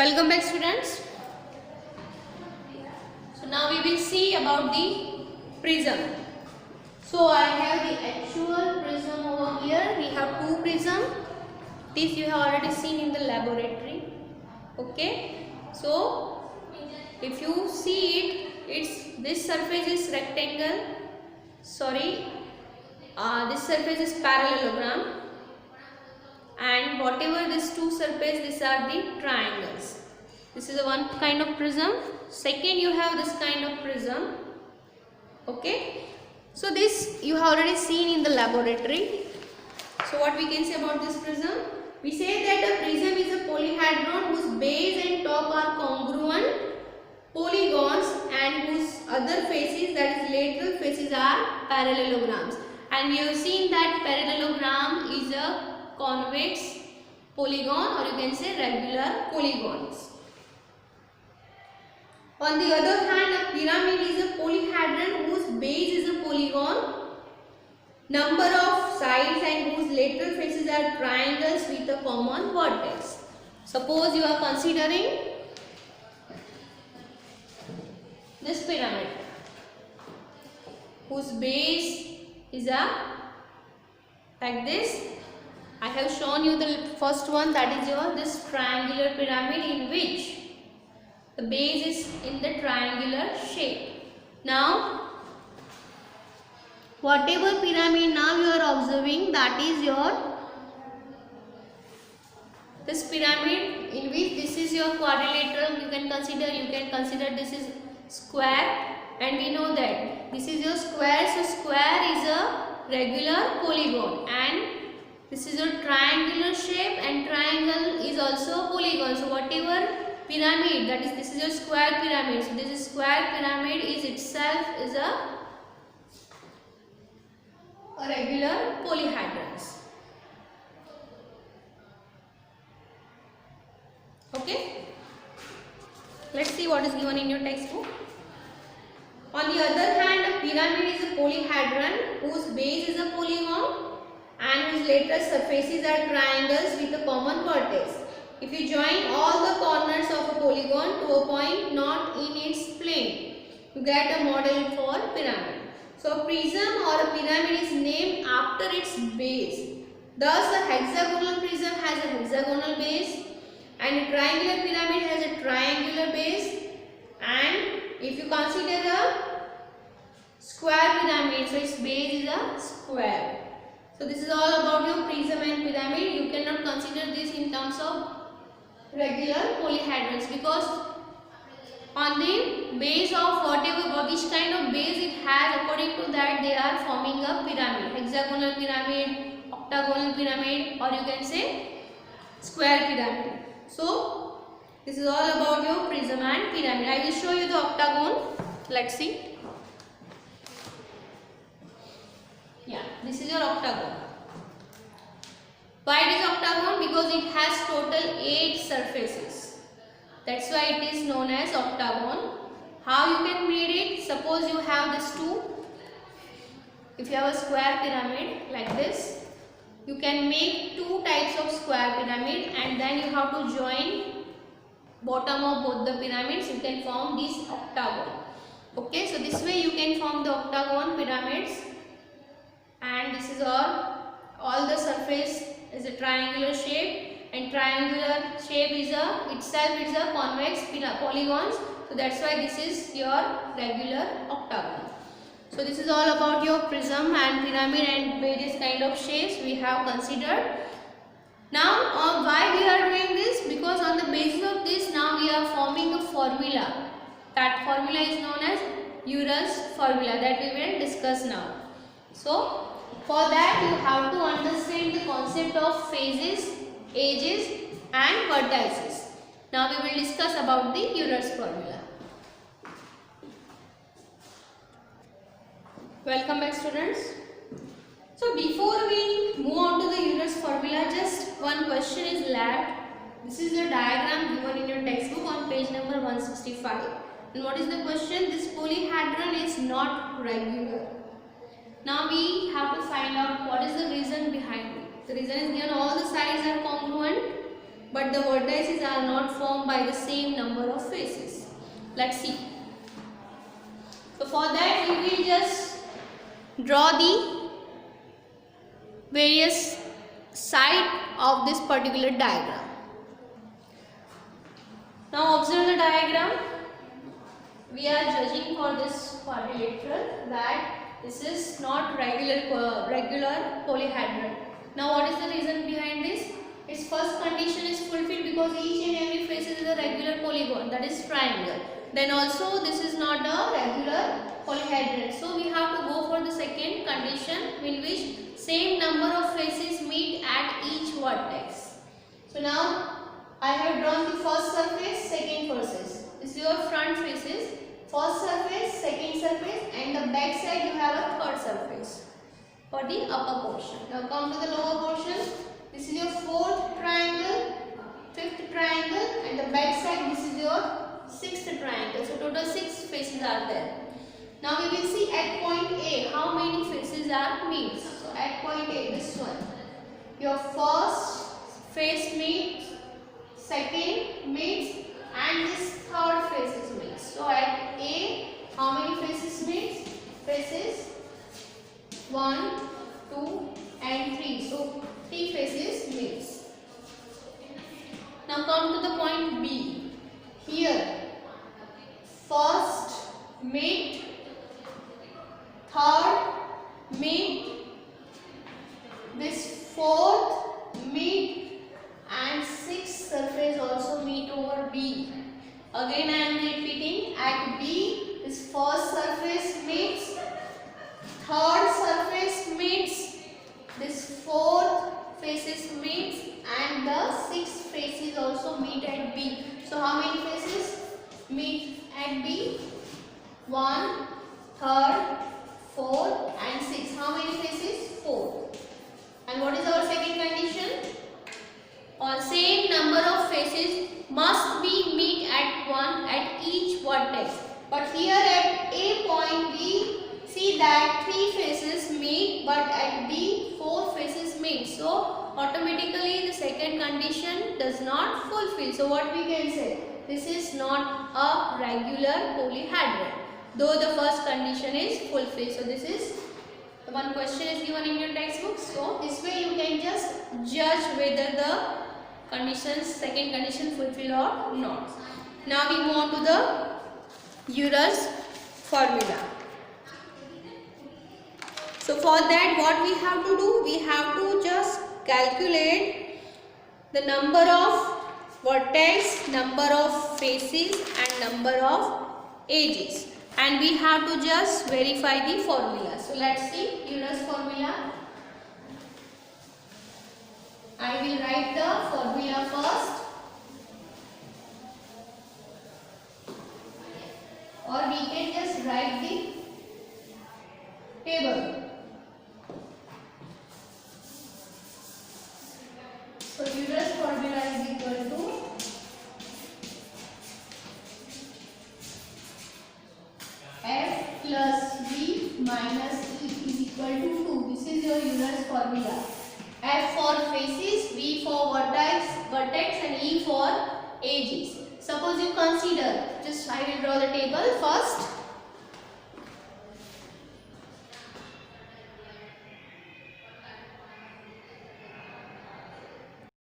Welcome back, students. So now we will see about the prism. So I have the actual prism over here. We have two prism. This you have already seen in the laboratory. Okay. So if you see it, this surface is rectangle. Sorry, this surface is parallelogram. And whatever these two surfaces, these are the triangles. This is one kind of prism. Second, you have this kind of prism. Okay. So this you have already seen in the laboratory. So what we can say about this prism? We say that a prism is a polyhedron whose base and top are congruent polygons and whose other faces, that is lateral faces, are parallelograms. And we have seen that parallelogram is a convex polygon, or you can say regular polygons. On the other hand, a pyramid is a polyhedron whose base is a polygon, number of sides and whose lateral faces are triangles with a common vertex. Suppose you are considering this pyramid whose base is like this. I have shown you the first one, that is this triangular pyramid in which the base is in the triangular shape. Now whatever pyramid now you are observing, that is this pyramid in which this is your quadrilateral. You can consider this is square, and we know that this is your square. So square is a regular polygon, and this is a triangular shape, and triangle is also a polygon. So whatever pyramid, that is, this is your square pyramid. So this is square pyramid is itself is a regular polyhedrons. Okay. Let's see what is given in your textbook. On the other hand, a pyramid is a polyhedron whose base is a polygon and whose lateral surfaces are triangles with a common vertex. If you join all the corners of a polygon to a point not in its plane, you get a model for pyramid. So a prism or a pyramid is named after its base. Thus a hexagonal prism has a hexagonal base, and a triangular pyramid has a triangular base. And if you consider a square pyramid, so its base is a square. So this is all about your prism and pyramid. You cannot consider this in terms of regular polyhedrons, because on the base of which kind of base it has, according to that they are forming a pyramid. Hexagonal pyramid, octagonal pyramid, or you can say square pyramid. So this is all about your prism and pyramid. I will show you the octagon. Let's see. Yeah, this is your octagon. Why it is octagon? Because it has total 8 surfaces. That's why it is known as octagon. How you can read it? Suppose you have this two. If you have a square pyramid like this, you can make two types of square pyramid, and then you have to join bottom of both the pyramids. You can form this octagon. Okay, so this way you can form the octagon pyramids. And this is all the surface is a triangular shape, and triangular shape is itself is a convex polygons. So that's why this is your regular octagon. So this is all about your prism and pyramid and various kind of shapes we have considered. Now why we are doing this? Because on the basis of this, now we are forming a formula. That formula is known as Euler's formula, that we will discuss now. So for that you have to understand the concept of phases, edges and vertices. Now we will discuss about the Euler's formula. Welcome back, students. So before we move on to the Euler's formula, just one question is left. This is the diagram given in your textbook on page number 165. And what is the question? This polyhedron is not regular. Now we have to find out what is the reason behind it. The reason is given, all the sides are congruent but the vertices are not formed by the same number of faces. Let's see. So for that we will just draw the various sides of this particular diagram. Now observe the diagram. We are judging for this quadrilateral that this is not regular polyhedron. Now what is the reason behind this? Its first condition is fulfilled because each and every face is a regular polygon, that is triangle. Then also this is not a regular polyhedron. So we have to go for the second condition in which same number of faces meet at each vertex. So now I have drawn the first surface, second faces. This is your front faces. First surface, second surface, and the back side you have a third surface for the upper portion. Now come to the lower portion. This is your fourth triangle, fifth triangle, and the back side this is your sixth triangle. So total 6 faces are there. Now we will see at point A how many faces are meets. So at point A, this one, your first face meets, second meets, and this third faces meets. So at A, how many faces meets? Faces 1, 2, and 3. So 3 faces meets. Now come to the point B. Here, first meet, third meet, this fourth meet, and sixth surface also meet over B. Again I am repeating, at B this first surface meets, third surface meets, this fourth faces meets, and the sixth faces also meet at B. So how many faces meet at B? 1, 3rd, 4th, and 6th. How many faces? 4. And what is our second condition? Or same number of faces must be meet at each vertex. But here at A point we see that 3 faces meet, but at B 4 faces meet. So automatically the second condition does not fulfill. So what we can say? This is not a regular polyhedron, though the first condition is fulfilled. So this is the one question is given in your textbook. So this way you can just judge whether the second condition fulfill or not. Now we move on to the Euler's formula. So for that what we have to do? We have to just calculate the number of vertex, number of faces, and number of edges, and we have to just verify the formula. So let's see Euler's formula. I will write the formula first, or we can just write the table. So Euler's formula is equal to F plus V minus E is equal to 2. This is your Euler's formula. F for faces, V for vertex, and E for edges. Suppose you consider, just I will draw the table first.